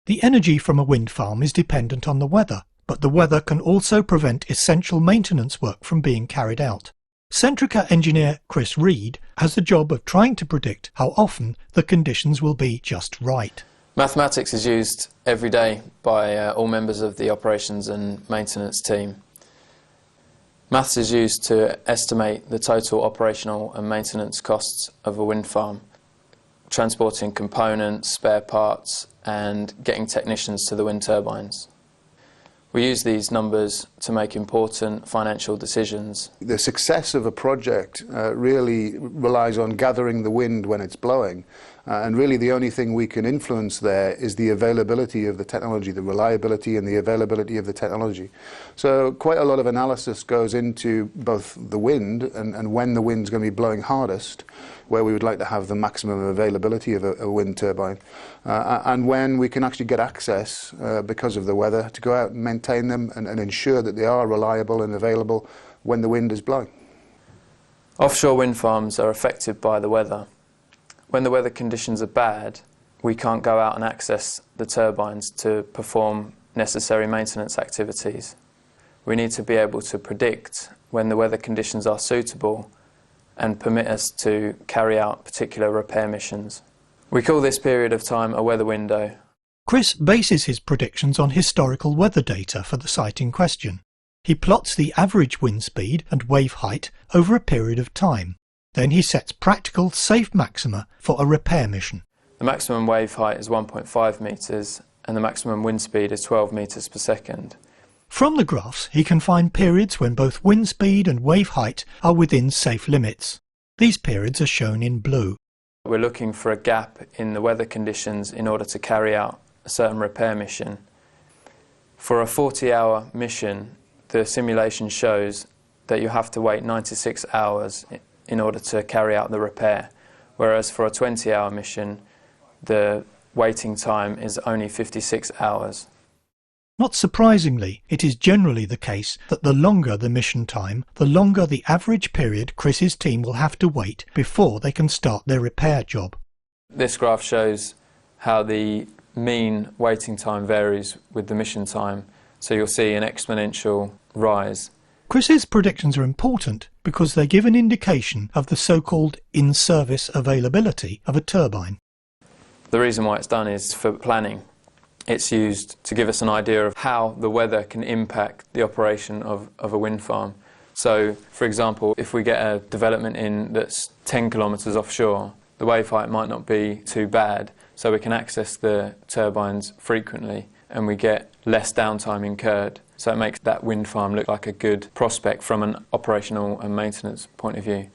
The energy from a wind farm is dependent on the weather, but the weather can also prevent essential maintenance work from being carried out. Centrica engineer Chris Reed has the job of trying to predict how often the conditions will be just right. Mathematics is used every day by all members of the operations and maintenance team. Maths is used to estimate the total operational and maintenance costs of a wind farm, transporting components, spare parts and getting technicians to the wind turbines. We use these numbers to make important financial decisions. The success of a project really relies on gathering the wind when it's blowing. And really the only thing we can influence there is the availability of the technology, the reliability and the availability of the technology. So quite a lot of analysis goes into both the wind and when the wind's going to be blowing hardest, where we would like to have the maximum availability of a wind turbine, and when we can actually get access, because of the weather, to go out and maintain them and ensure that they are reliable and available when the wind is blowing. Offshore wind farms are affected by the weather. When the weather conditions are bad, we can't go out and access the turbines to perform necessary maintenance activities. We need to be able to predict when the weather conditions are suitable and permit us to carry out particular repair missions. We call this period of time a weather window. Chris bases his predictions on historical weather data for the site in question. He plots the average wind speed and wave height over a period of time. Then he sets practical, safe maxima for a repair mission. The maximum wave height is 1.5 metres and the maximum wind speed is 12 metres per second. From the graphs, he can find periods when both wind speed and wave height are within safe limits. These periods are shown in blue. We're looking for a gap in the weather conditions in order to carry out a certain repair mission. For a 40-hour mission, the simulation shows that you have to wait 96 hours in order to carry out the repair, whereas for a 20-hour mission, the waiting time is only 56 hours. Not surprisingly, it is generally the case that the longer the mission time, the longer the average period Chris's team will have to wait before they can start their repair job. This graph shows how the mean waiting time varies with the mission time, so you'll see an exponential rise. Chris's predictions are important because they give an indication of the so-called in-service availability of a turbine. The reason why it's done is for planning. It's used to give us an idea of how the weather can impact the operation of a wind farm. So, for example, if we get a development in that's 10 kilometres offshore, the wave height might not be too bad, so we can access the turbines frequently and we get less downtime incurred. So it makes that wind farm look like a good prospect from an operational and maintenance point of view.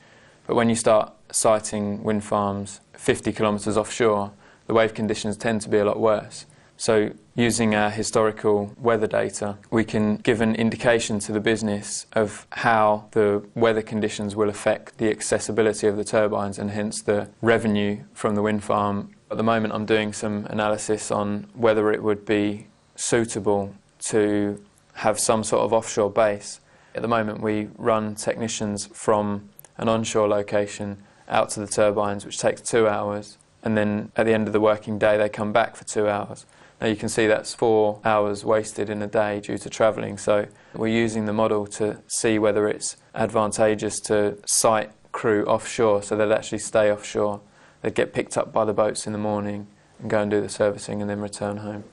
But when you start siting wind farms 50 kilometres offshore, the wave conditions tend to be a lot worse. So using our historical weather data, we can give an indication to the business of how the weather conditions will affect the accessibility of the turbines and hence the revenue from the wind farm. At the moment I'm doing some analysis on whether it would be suitable to have some sort of offshore base. At the moment we run technicians from an onshore location out to the turbines, which takes 2 hours, and then at the end of the working day they come back for 2 hours. Now you can see that's 4 hours wasted in a day due to travelling, so we're using the model to see whether it's advantageous to site crew offshore so they'll actually stay offshore. They'd get picked up by the boats in the morning and go and do the servicing and then return home.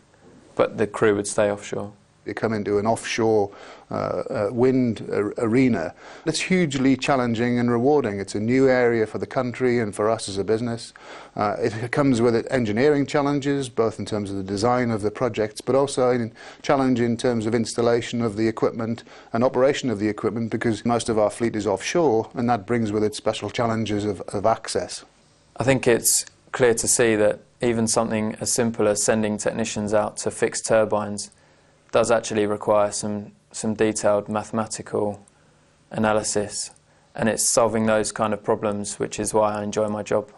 But the crew would stay offshore. You come into an offshore wind arena. It's hugely challenging and rewarding. It's a new area for the country and for us as a business. It comes with engineering challenges, both in terms of the design of the projects, but also in challenge in terms of installation of the equipment and operation of the equipment, because most of our fleet is offshore, and that brings with it special challenges of access. I think it's clear to see that even something as simple as sending technicians out to fix turbines does actually require some detailed mathematical analysis, and it's solving those kind of problems which is why I enjoy my job.